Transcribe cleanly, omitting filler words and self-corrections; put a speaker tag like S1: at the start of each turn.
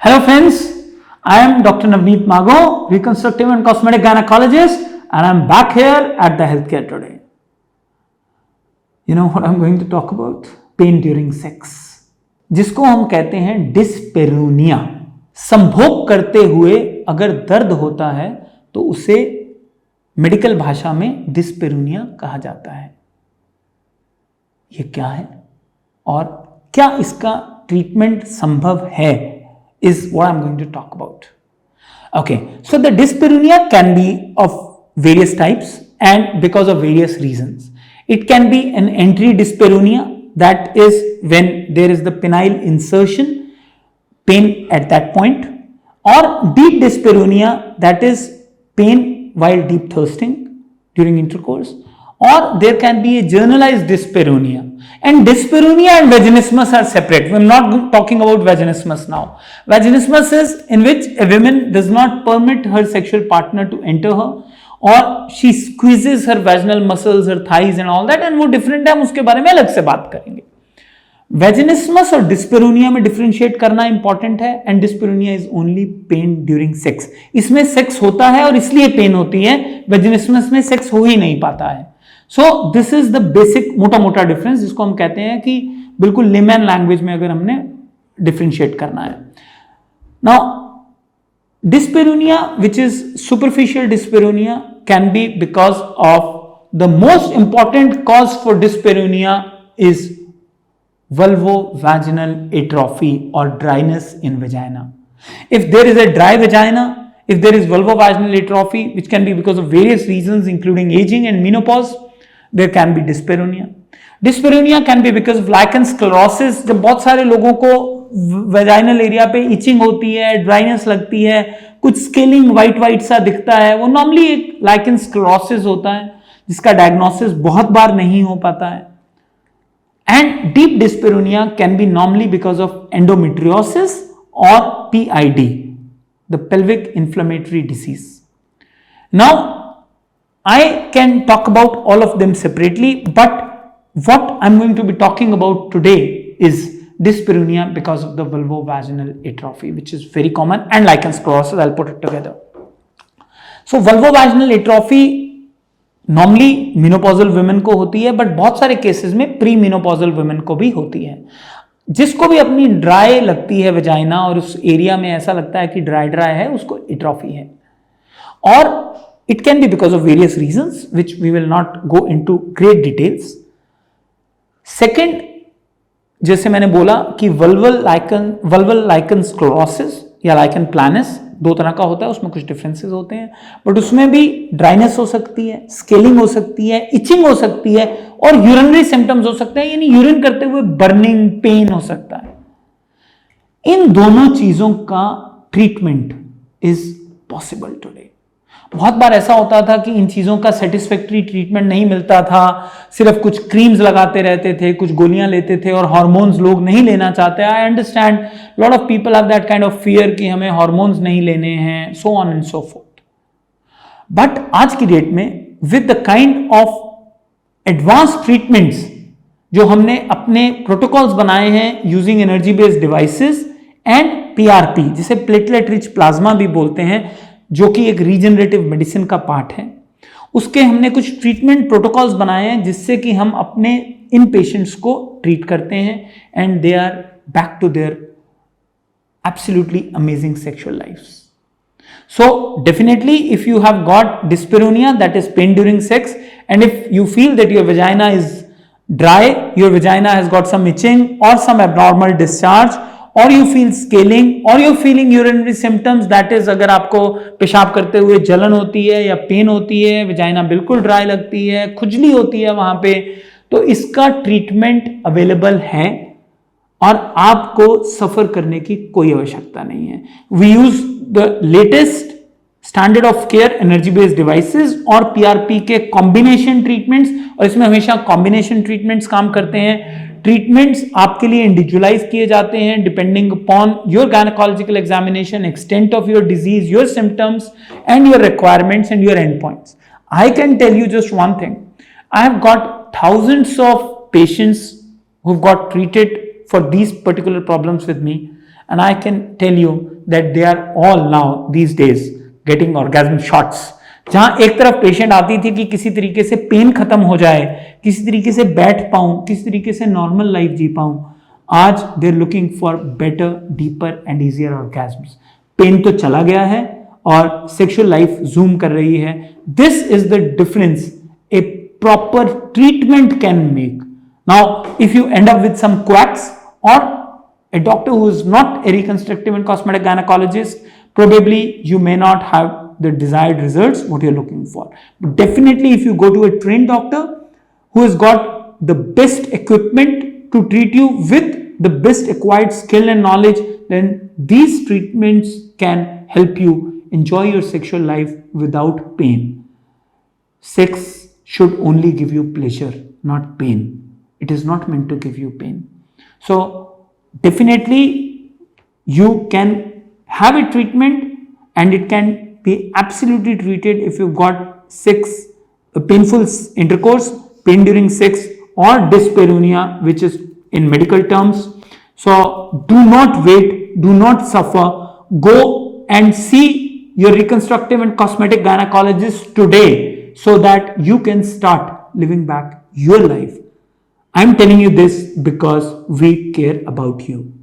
S1: Hello friends, I am Dr. Navneet Mago, reconstructive and cosmetic gynecologist, and I am back here at the healthcare today. You know what I am going to talk about? Pain during sex, जिसको हम कहते हैं डिस्पेरूनिया। संभोग करते हुए अगर दर्द होता है तो उसे मेडिकल भाषा में डिस्पेरूनिया कहा जाता है। ये क्या है और क्या इसका ट्रीटमेंट संभव है, is what I'm going to talk about. Okay, so the dyspareunia can be of various types and because of various reasons. It can be an entry dyspareunia, that is when there is the penile insertion, pain at that point, or deep dyspareunia, that is pain while deep thirsting during intercourse, or there can be a generalized dyspareunia. And dyspareunia and vaginismus are separate. We are not talking about vaginismus now. Vaginismus is in which a woman does not permit her sexual partner to enter her, or she squeezes her vaginal muscles, her thighs and all that, and वो different है, हम उसके बारे में अलग से बात करेंगे. Vaginismus और dyspareunia में differentiate करना important है, and dyspareunia is only pain during sex. इसमें sex होता है और इसलिए pain होती है, vaginismus में sex हो ही नहीं पाता है. So this is the basic मोटा डिफरेंस, जिसको हम कहते हैं कि बिल्कुल लेमैन लैंग्वेज में अगर हमने डिफरेंशिएट करना है. Now dyspareunia which is superficial dyspareunia can be because of the most important cause for dyspareunia is vulvovaginal atrophy or dryness in vagina. If there is a dry vagina, if there is vulvovaginal atrophy, which can be because of various reasons including aging and menopause, there can be dyspareunia. Dyspareunia can be because of lichen sclerosis. जब बहुत सारे लोगों को vaginal area पे etching होती है, dryness लगती है, कुछ स्केलिंग वाइट सा दिखता है, वो नॉर्मली एक लाइकन स्क्लेरोसिस होता है जिसका डायग्नोसिस बहुत बार नहीं हो पाता है. And deep dyspareunia can be normally because of endometriosis or PID, the pelvic inflammatory disease. Now, I can talk about all of them separately, but what I'm going to be talking about today is dyspareunia because of the vulvovaginal atrophy, which is very common, and lichen sclerosis. I'll put it together. So, vulvovaginal atrophy normally menopausal women को होती है, but बहुत सारे cases में pre menopausal women को भी होती है. जिसको भी अपनी ड्राई लगती है वेजाइना और उस एरिया में ऐसा लगता है कि ड्राई है, उसको एट्रोफी है. और it can be because of various reasons which we will not go into great details. Second, जैसे मैंने बोला कि वल्वल लाइकन स्क्लेरोसिस या लाइकन प्लानस दो तरह का होता है, उसमें कुछ डिफरेंसेस होते हैं, बट उसमें भी ड्राइनेस हो सकती है, स्केलिंग हो सकती है, इचिंग हो सकती है और यूरिनरी सिम्टम्स हो सकते हैं, यानी यूरिन करते हुए बर्निंग पेन हो सकता है. इन दोनों चीजों का ट्रीटमेंट इज पॉसिबल टुडे. बहुत बार ऐसा होता था कि इन चीजों का सेटिस्फैक्टरी ट्रीटमेंट नहीं मिलता था, सिर्फ कुछ क्रीम्स लगाते रहते थे, कुछ गोलियां लेते थे और हार्मोन्स लोग नहीं लेना चाहते. I understand lot of people have that kind of fear कि हमें हार्मोन्स नहीं लेने हैं, so on and so fourth. But आज की डेट में with the kind of advance treatments जो हमने अपने प्रोटोकॉल्स बनाए हैं using energy based devices and PRP, जिसे प्लेटलेट रिच प्लाज्मा भी बोलते हैं, जो कि एक रीजनरेटिव मेडिसिन का पार्ट है, उसके हमने कुछ ट्रीटमेंट प्रोटोकॉल्स बनाए हैं जिससे कि हम अपने इन पेशेंट्स को ट्रीट करते हैं and they are back to their absolutely amazing sexual lifes. So definitely if you have got dyspareunia, that is pain during sex, and if you feel that your vagina is dry, your vagina has got some itching or some abnormal discharge, or you feel scaling, or you're feeling urinary symptoms, that is अगर आपको पेशाब करते हुए जलन होती है या pen होती है, वजाइना बिल्कुल ड्राई लगती है, खुजली होती है वहां पे, तो इसका ट्रीटमेंट अवेलेबल है और आपको सफर करने की कोई आवश्यकता नहीं है. We use the latest standard of care energy based devices और PRP के कॉम्बिनेशन ट्रीटमेंट्स, और इसमें हमेशा कॉम्बिनेशन ट्रीटमेंट्स काम करते हैं. ट्रीटमेंट्स आपके लिए इंडिविजुअलाइज किए जाते हैं depending upon your gynaecological examination, extent of your disease, your symptoms and your requirements and your end points. I can tell you just one thing, I have got thousands of patients who've got treated for these particular problems with me, And I can tell you that they are all now these days getting orgasm shots. जहां एक तरफ patient आती थी कि किसी तरीके से pen खत्म हो जाए, किसी तरीके से बैठ पाऊं, किसी तरीके से नॉर्मल लाइफ जी पाऊं, आज they are looking for better, deeper and easier orgasms. Pain तो चला गया है और सेक्सुअल लाइफ जूम कर रही है. This is the difference a proper treatment can make. Now if you end up with some quacks or a doctor who is not a reconstructive and cosmetic gynecologist, probably you may not have the desired results what you're looking for. But definitely if you go to a trained doctor who has got the best equipment to treat you with the best acquired skill and knowledge, then these treatments can help you enjoy your sexual life without pain. Sex should only give you pleasure, not pain. It is not meant to give you pain. So definitely you can have a treatment and it can be absolutely treated if you've got painful intercourse, pain during sex, or dyspareunia, which is in medical terms. So do not wait, do not suffer. Go and see your reconstructive and cosmetic gynecologist today so that you can start living back your life. I'm telling you this because we care about you.